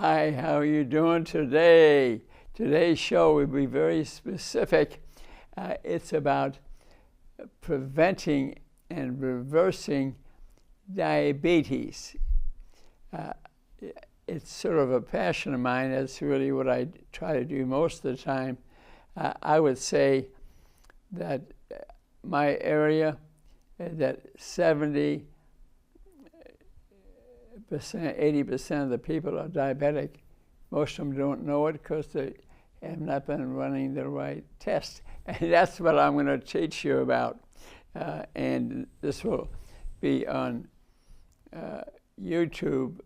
Hi, how are you doing today? Today's show will be very specific. It's about preventing and reversing diabetes. It's sort of a passion of mine. That's really what I try to do most of the time. I would say that my area, that 70%, 80% of the people are diabetic. Most of them don't know it because they have not been running the right test. And that's what I'm going to teach you about. And this will be on YouTube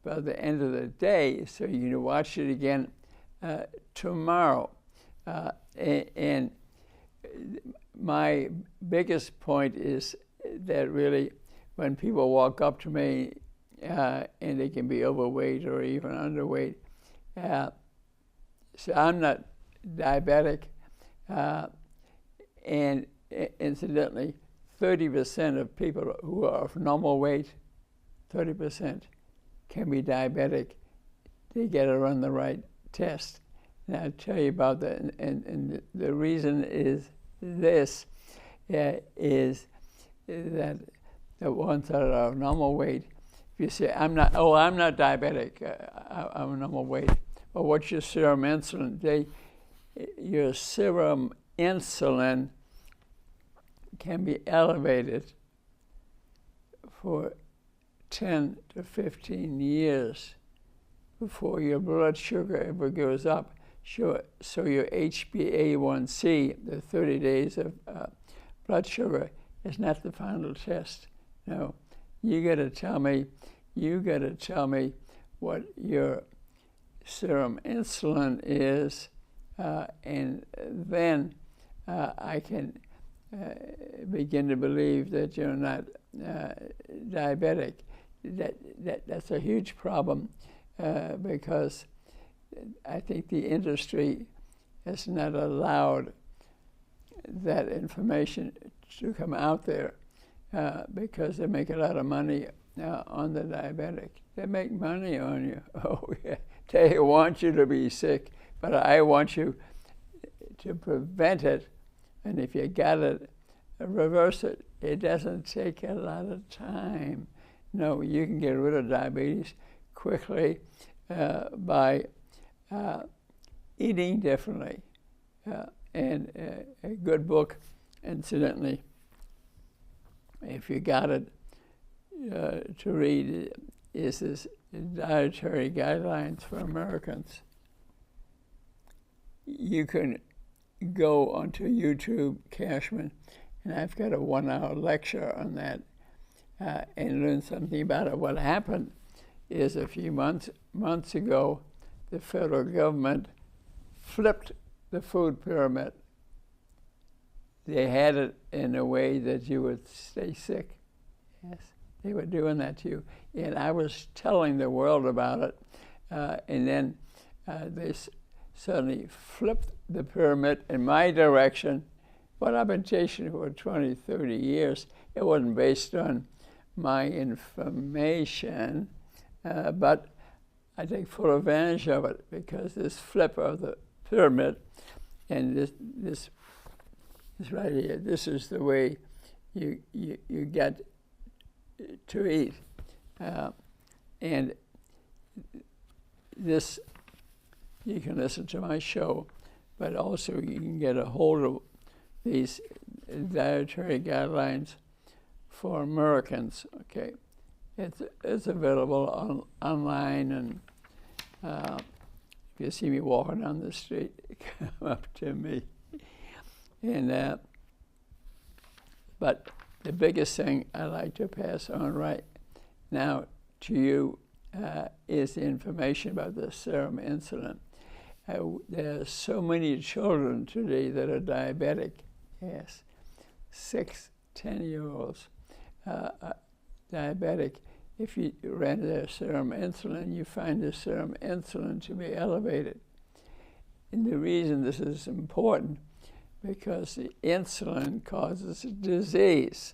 by the end of the day, so you can watch it again tomorrow. And my biggest point is that really when people walk up to me and they can be overweight or even underweight, so I'm not diabetic, and incidentally, 30% of people who are of normal weight, 30% can be diabetic. They got to run the right test. And I'll tell you about that. And the reason is this, is that the ones that are of normal weight, if you say, I'm not diabetic, I'm normal weight. Well, what's your serum insulin? Your serum insulin can be elevated for 10 to 15 years before your blood sugar ever goes up. So your HbA1c, the 30 days of blood sugar, is not the final test. No, you got to tell me what your serum insulin is, and then I can begin to believe that you're not diabetic. That's a huge problem because I think the industry has not allowed that information to come out there because they make a lot of money on the diabetic. They make money on you. Oh, yeah. They want you to be sick, but I want you to prevent it. And if you got it, reverse it. It doesn't take a lot of time. No, you can get rid of diabetes quickly by eating differently. And a good book, incidentally, if you got it to read, is this Dietary Guidelines for Americans. You can go onto YouTube, Kachmann, and I've got a 1-hour lecture on that and learn something about it. What happened is a few months ago, the federal government flipped the food pyramid. They had it in a way that you would stay sick. Yes, they were doing that to you. And I was telling the world about it, and then they suddenly flipped the pyramid in my direction. What I've been chasing for 20, 30 years, it wasn't based on my information, but I take full advantage of it because this flip of the pyramid and this right here, this is the way you get to eat. And this, you can listen to my show, but also you can get a hold of these dietary guidelines for Americans. Okay, it's available online, and if you see me walking down the street, come up to me. And but the biggest thing I like to pass on right now to you is the information about the serum insulin. There are so many children today that are diabetic. Yes, 6, 10-year-olds diabetic. If you ran their serum insulin, you find the serum insulin to be elevated. And the reason this is important, because the insulin causes disease.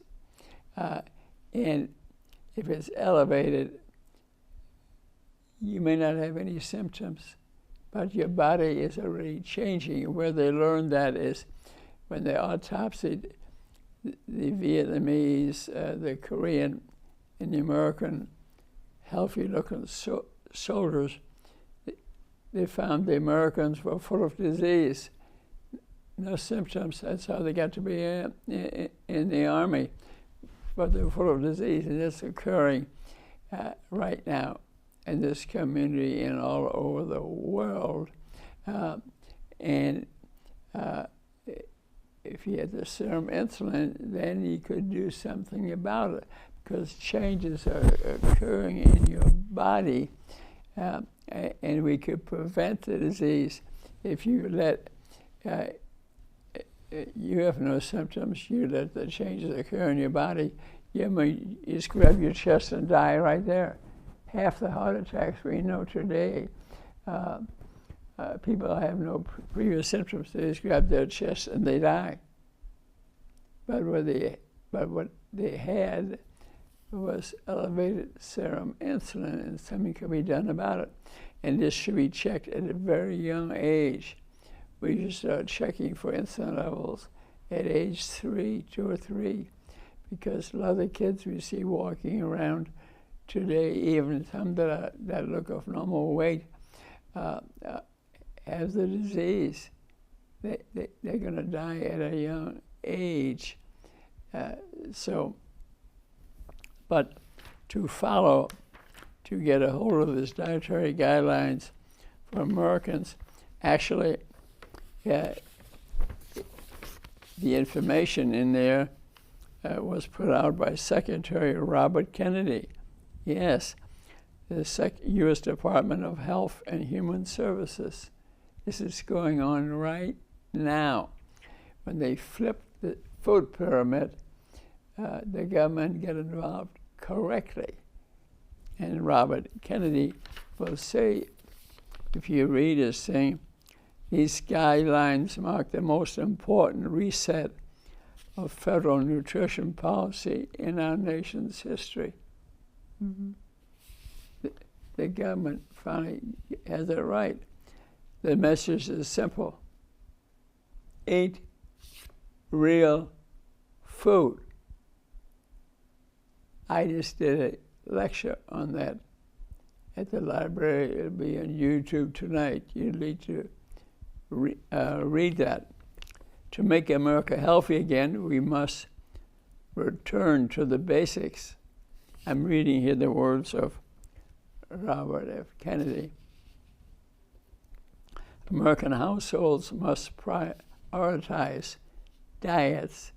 And if it's elevated, you may not have any symptoms, but your body is already changing. Where they learned that is when they autopsied the Vietnamese, the Korean, and the American healthy-looking soldiers. They found the Americans were full of disease, no symptoms. That's how they got to be in the Army, but they're full of disease, and it's occurring right now in this community and all over the world. If you had the serum insulin, then you could do something about it, because changes are occurring in your body, and we could prevent the disease if you let, you have no symptoms, you let the changes occur in your body, you just grab your chest and die right there. Half the heart attacks we know today, people have no previous symptoms, they just grab their chest and they die. But what they had was elevated serum insulin, and something could be done about it. And this should be checked at a very young age. We should start checking for insulin levels at age 2 or 3, because a lot of the kids we see walking around today, even some that look of normal weight, have the disease. They're going to die at a young age. But to get a hold of this dietary guidelines for Americans, actually, the information in there was put out by Secretary Robert Kennedy. Yes, the U.S. Department of Health and Human Services. This is going on right now. When they flip the food pyramid, the government get involved correctly. And Robert Kennedy will say, if you read his thing, these guidelines mark the most important reset of federal nutrition policy in our nation's history. Mm-hmm. The government finally has it right. The message is simple. Eat real food. I just did a lecture on that at the library. It'll be on YouTube tonight. You need to read that. To make America healthy again, we must return to the basics. I'm reading here the words of Robert F. Kennedy. American households must prioritize diets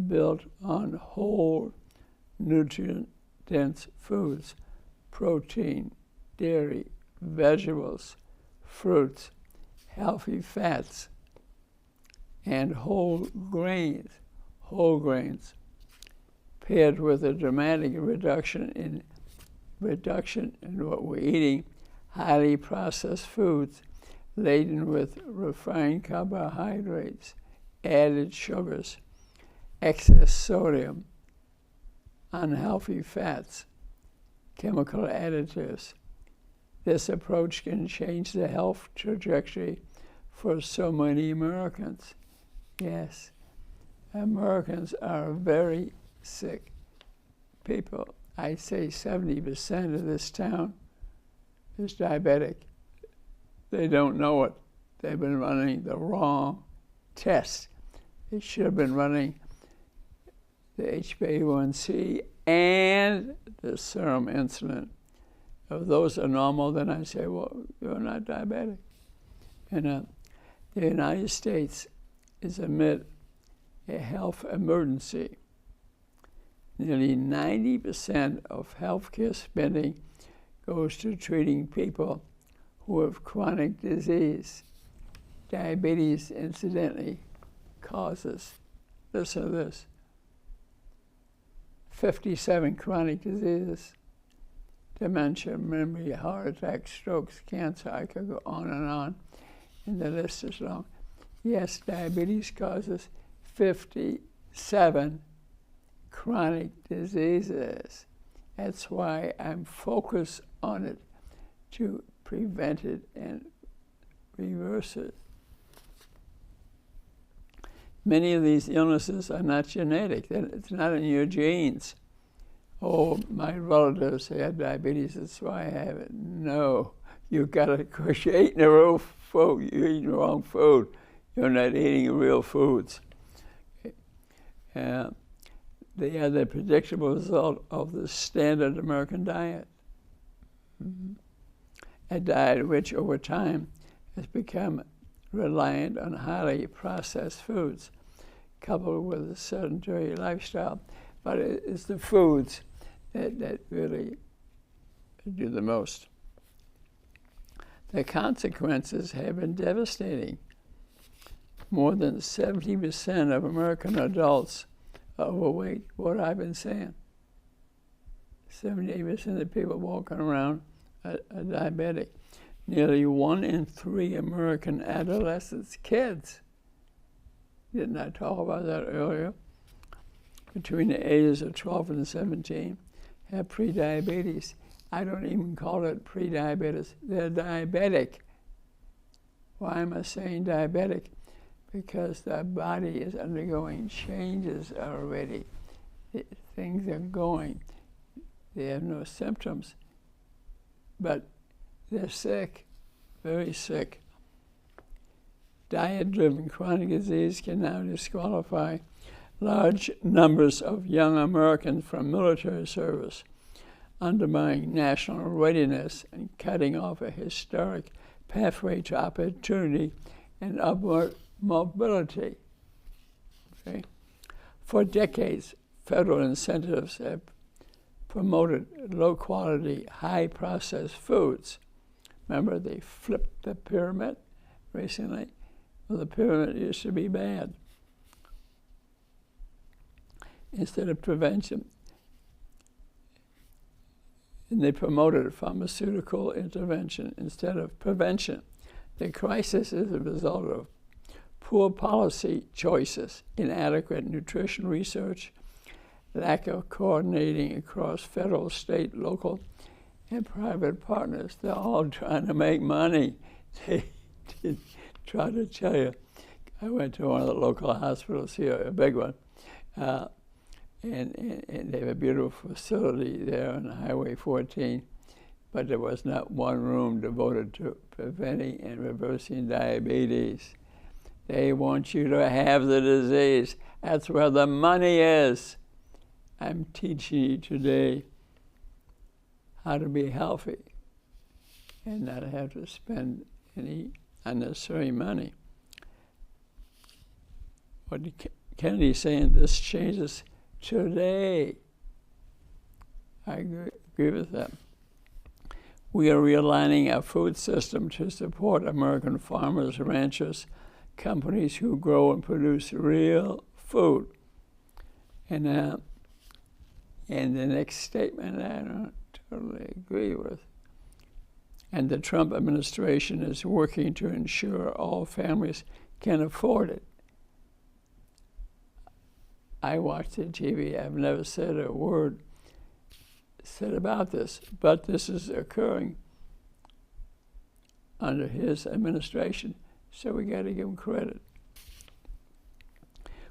built on whole, nutrient-dense foods, protein, dairy, vegetables, fruits, healthy fats, and whole grains, paired with a dramatic reduction in what we're eating, highly processed foods laden with refined carbohydrates, added sugars, excess sodium, unhealthy fats, chemical additives. This approach can change the health trajectory for so many Americans. Yes, Americans are very sick people. I say 70% of this town is diabetic. They don't know it. They've been running the wrong test. They should have been running the HbA1c and the serum insulin. If those are normal, then I say, well, you're not diabetic. And the United States is amid a health emergency. Nearly 90% of healthcare spending goes to treating people who have chronic disease. Diabetes, incidentally, causes, listen to this, 57 chronic diseases: dementia, memory, heart attack, strokes, cancer. I could go on, and the list is long. Yes, diabetes causes 57 chronic diseases. That's why I'm focused on it. to prevent it and reverse it. Many of these illnesses are not genetic. It's not in your genes. Oh, my relatives had diabetes, that's why I have it. No, you've got it because you're eating the wrong food. You're eating the wrong food. You're not eating real foods. They are the predictable result of the standard American diet. Mm-hmm. A diet which, over time, has become reliant on highly processed foods, coupled with a sedentary lifestyle. But it's the foods that really do the most. The consequences have been devastating. More than 70% of American adults are overweight, what I've been saying. 78% of the people walking around are diabetic. Nearly 1 in 3 American adolescents, kids, didn't I talk about that earlier, between the ages of 12 and 17, have prediabetes. I don't even call it prediabetes. They're diabetic. Why am I saying diabetic? Because their body is undergoing changes already. Things are going. They have no symptoms, but they're sick, very sick. Diet-driven chronic disease can now disqualify large numbers of young Americans from military service, undermining national readiness and cutting off a historic pathway to opportunity and upward mobility. Okay? For decades, federal incentives have promoted low-quality, high-processed foods. Remember, they flipped the pyramid recently? Well, the pyramid used to be bad. Instead of prevention, and they promoted pharmaceutical intervention instead of prevention. The crisis is a result of poor policy choices, inadequate nutrition research, lack of coordinating across federal, state, local, and private partners. They're all trying to make money. They try to tell you. I went to one of the local hospitals here, a big one, and they have a beautiful facility there on Highway 14, but there was not one room devoted to preventing and reversing diabetes. They want you to have the disease. That's where the money is. I'm teaching you today how to be healthy and not have to spend any unnecessary money. What Kennedy's saying, this changes today. I agree with that. We are realigning our food system to support American farmers, ranchers, companies who grow and produce real food. And the next statement I don't totally agree with. And the Trump administration is working to ensure all families can afford it. I watch the TV. I've never said a word said about this, but this is occurring under his administration, so we got to give him credit.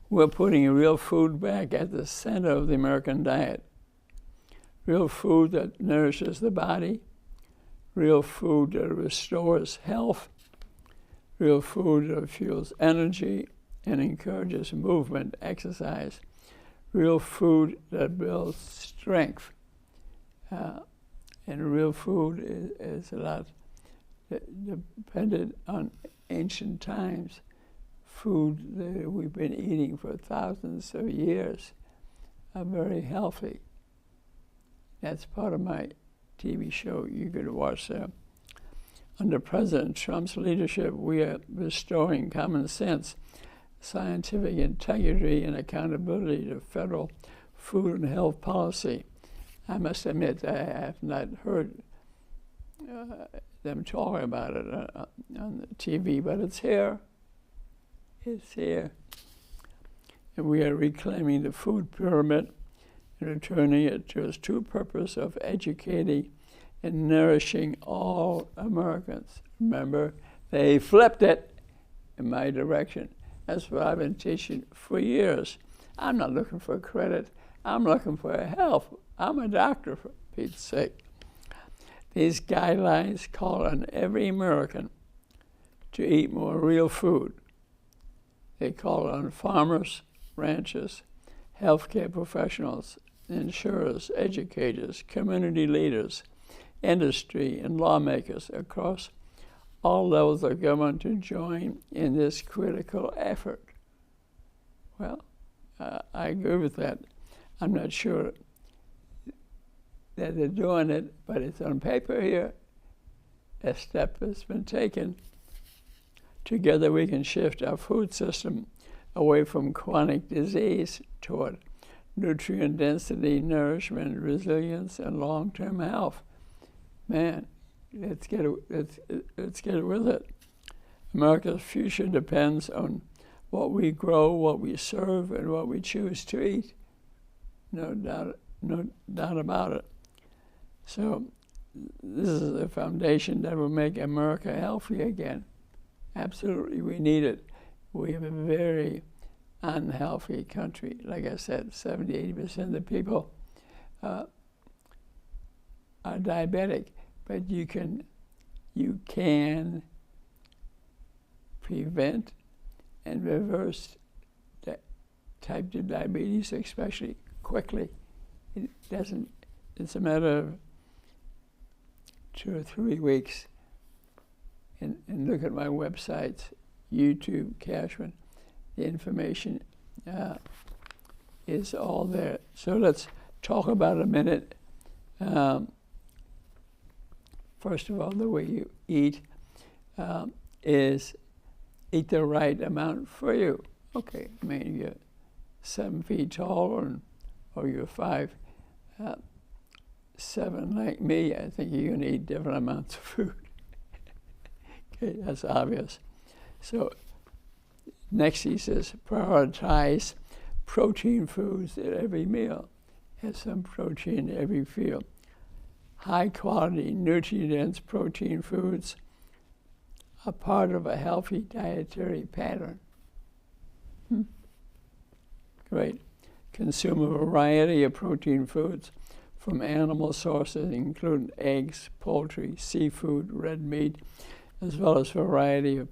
We're putting real food back at the center of the American diet. Real food that nourishes the body, real food that restores health, real food that fuels energy and encourages movement, exercise, real food that builds strength. And real food is a lot dependent on ancient times, food that we've been eating for thousands of years are very healthy. That's part of my TV show you could watch there. Under President Trump's leadership, we are restoring common sense, scientific integrity, and accountability to federal food and health policy. I must admit, I have not heard them talking about it on the TV, but it's here. It's here. And we are reclaiming the food pyramid and returning it to its true purpose of educating in nourishing all Americans. Remember, they flipped it in my direction. That's what I've been teaching for years. I'm not looking for credit. I'm looking for help. I'm a doctor, for Pete's sake. These guidelines call on every American to eat more real food. They call on farmers, ranchers, healthcare professionals, insurers, educators, community leaders, industry, and lawmakers across all levels of government to join in this critical effort. Well, I agree with that. I'm not sure that they're doing it, but it's on paper here. A step has been taken. Together we can shift our food system away from chronic disease toward nutrient density, nourishment, resilience, and long-term health. Man, let's get with it. America's future depends on what we grow, what we serve, and what we choose to eat. No doubt about it. So this is the foundation that will make America healthy again. Absolutely, we need it. We have a very unhealthy country. Like I said, 70–80% of the people are diabetic, but you can prevent and reverse type 2 diabetes, especially quickly. It doesn't. It's a matter of 2 or 3 weeks. And look at my websites, YouTube, Kachmann. The information is all there. So let's talk about a minute. First of all, the way you eat is eat the right amount for you. Okay, I mean, you're 7 feet tall or you're 5'7" like me. I think you're going to eat different amounts of food. Okay, that's obvious. So next he says, prioritize protein foods at every meal. Have some protein at every meal. High quality, nutrient-dense protein foods are part of a healthy dietary pattern. Great. Consume a variety of protein foods from animal sources, including eggs, poultry, seafood, red meat, as well as a variety of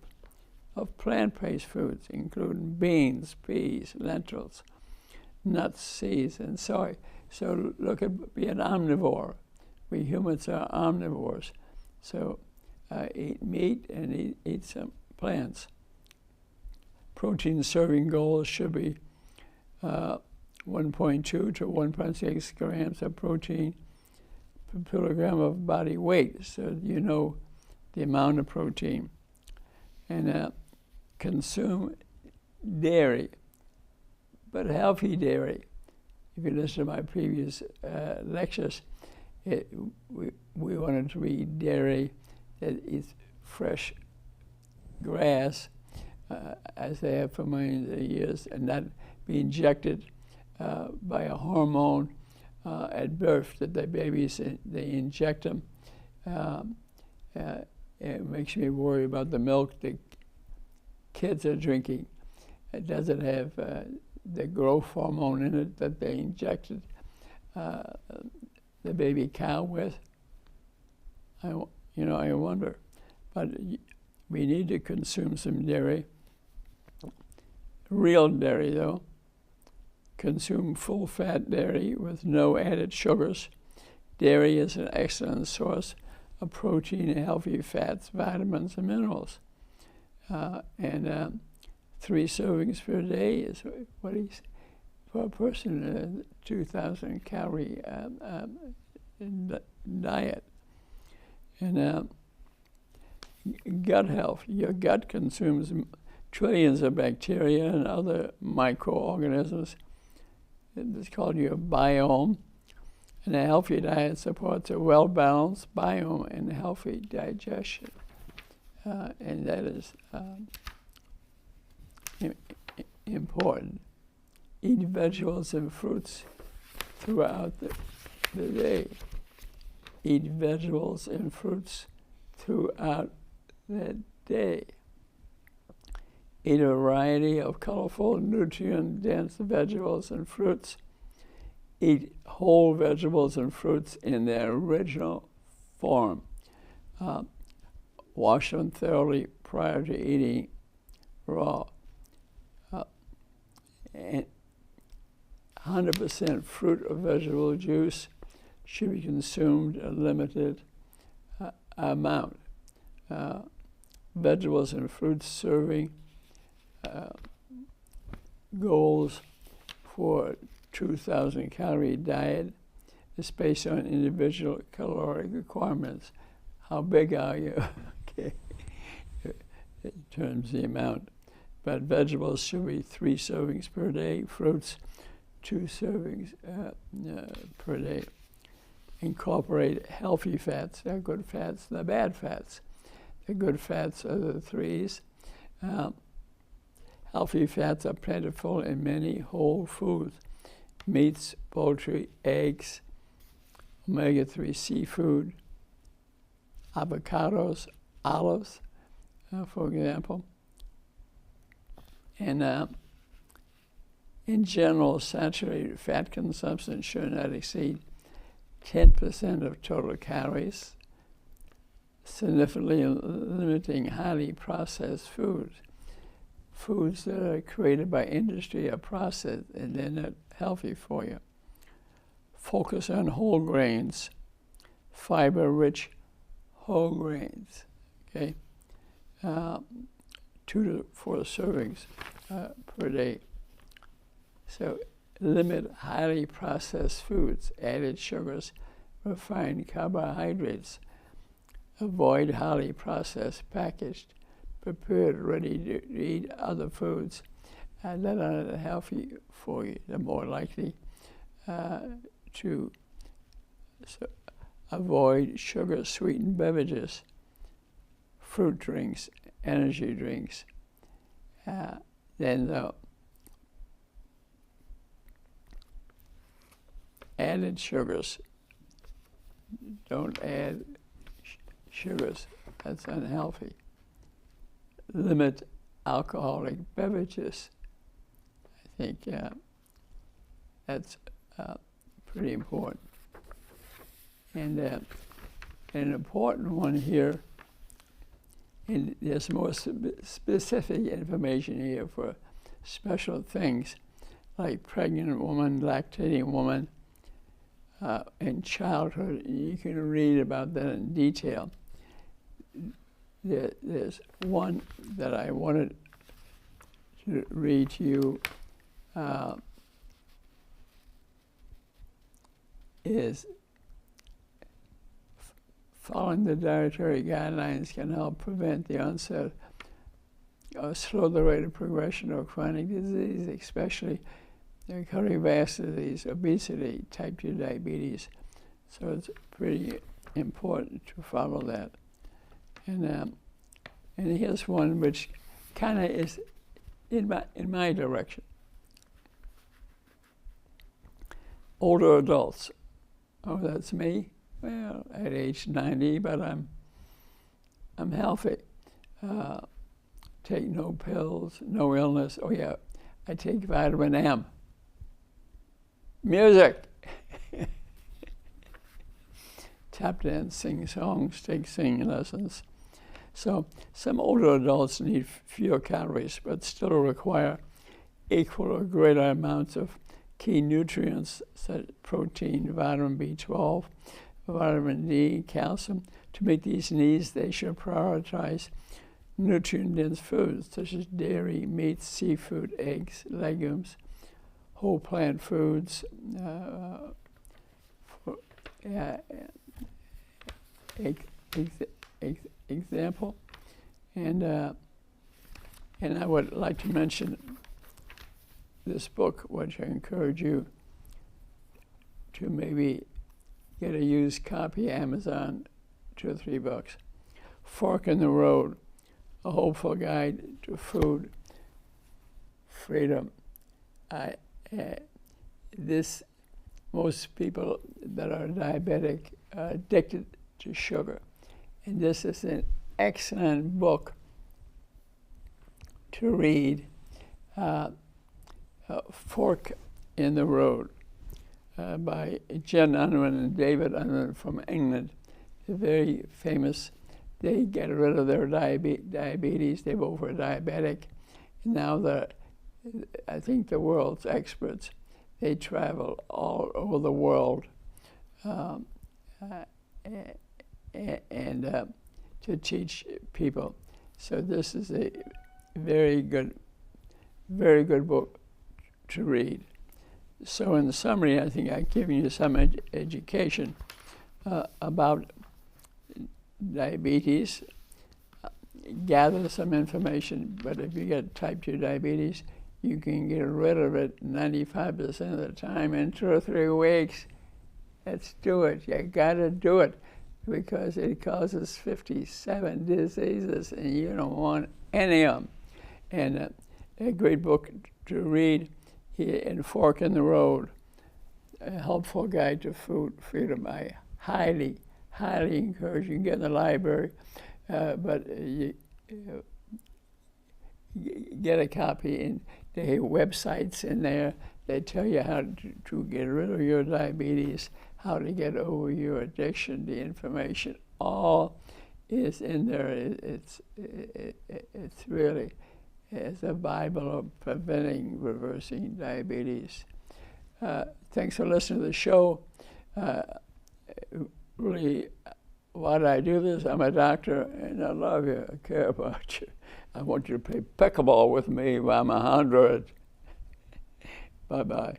plant-based foods, including beans, peas, lentils, nuts, seeds, and soy. So look at be an omnivore. We humans are omnivores. So eat meat and eat some plants. Protein serving goals should be 1.2 to 1.6 grams of protein per kilogram of body weight, so you know the amount of protein. And consume dairy, but healthy dairy. If you listen to my previous lectures, we wanted to eat dairy that is fresh grass, as they have for millions of years, and not be injected by a hormone at birth that the babies, they inject them. It makes me worry about the milk the kids are drinking. It doesn't have the growth hormone in it that they injected the baby cow with. I wonder. But we need to consume some dairy. Real dairy, though. Consume full-fat dairy with no added sugars. Dairy is an excellent source of protein, healthy fats, vitamins, and minerals. 3 servings per day is what he's for a person, 2,000 calorie diet. And gut health. Your gut consumes trillions of bacteria and other microorganisms. It's called your biome. And a healthy diet supports a well-balanced biome and healthy digestion. And that is important. Eat vegetables and fruits throughout the day. Eat vegetables and fruits throughout the day. Eat a variety of colorful, nutrient-dense vegetables and fruits. Eat whole vegetables and fruits in their original form. Wash them thoroughly prior to eating raw. And 100% fruit or vegetable juice should be consumed a limited amount. Vegetables and fruits serving goals for 2,000 calorie diet is based on individual caloric requirements. How big are you? Okay, in terms of the amount. But vegetables should be 3 servings per day. Fruits, 2 servings per day. Incorporate healthy fats. They're good fats. They're bad fats. The good fats are the 3s. Healthy fats are plentiful in many whole foods. Meats, poultry, eggs, omega-3 seafood, avocados, olives, for example. And in general, saturated fat consumption should not exceed 10% of total calories, significantly limiting highly processed foods. Foods that are created by industry are processed and they're not healthy for you. Focus on whole grains, fiber-rich whole grains, okay? 2 to 4 servings per day. So limit highly processed foods, added sugars, refined carbohydrates. Avoid highly processed, packaged, prepared, ready-to-eat other foods that are not healthy for you. They're more likely to avoid sugar-sweetened beverages, fruit drinks, energy drinks. Then the added sugars. Don't add sugars. That's unhealthy. Limit alcoholic beverages. I think that's pretty important. And an important one here, and there's more specific information here for special things like pregnant woman, lactating woman, and childhood. You can read about that in detail. There's one that I wanted to read to you. Is following the dietary guidelines can help prevent the onset or slow the rate of progression of chronic disease, especially cardiovascular disease, obesity, type 2 diabetes. So it's pretty important to follow that. And here's one which kind of is in my direction. Older adults. Oh, that's me? Well, at age 90, but I'm healthy. Take no pills, no illness. Oh yeah, I take vitamin M. Music. Tap dance, sing songs, take singing lessons. So some older adults need fewer calories, but still require equal or greater amounts of key nutrients such as protein, vitamin B12, vitamin D, calcium. To meet these needs, they should prioritize nutrient-dense foods such as dairy, meat, seafood, eggs, legumes, whole plant foods, example. And I would like to mention this book, which I encourage you to maybe get a used copy, Amazon, $2 or $3. Fork in the Road, A Hopeful Guide to Food Freedom. Most people that are diabetic addicted to sugar. And this is an excellent book to read, Fork in the Road, by Jen Unwin and David Unwin from England. They're very famous. They get rid of their diabetes. They both were diabetic. And now I think the world's experts. They travel all over the world and to teach people. So this is a very good book to read. So in summary, I think I've given you some education about diabetes. Gather some information, but if you get type 2 diabetes, you can get rid of it 95% of the time in 2 or 3 weeks. Let's do it. You gotta do it, because it causes 57 diseases, and you don't want any of them. And a great book to read here in Fork in the Road, A Helpful Guide to Food Freedom. I highly encourage you to get in the library, but you get a copy, and they have websites in there. They tell you how to get rid of your diabetes, how to get over your addiction. The information all is in there. It's really, it's a Bible of preventing, reversing diabetes. Thanks for listening to the show. Really, why do I do this? I'm a doctor, and I love you. I care about you. I want you to play pickleball with me when I'm 100. Bye-bye.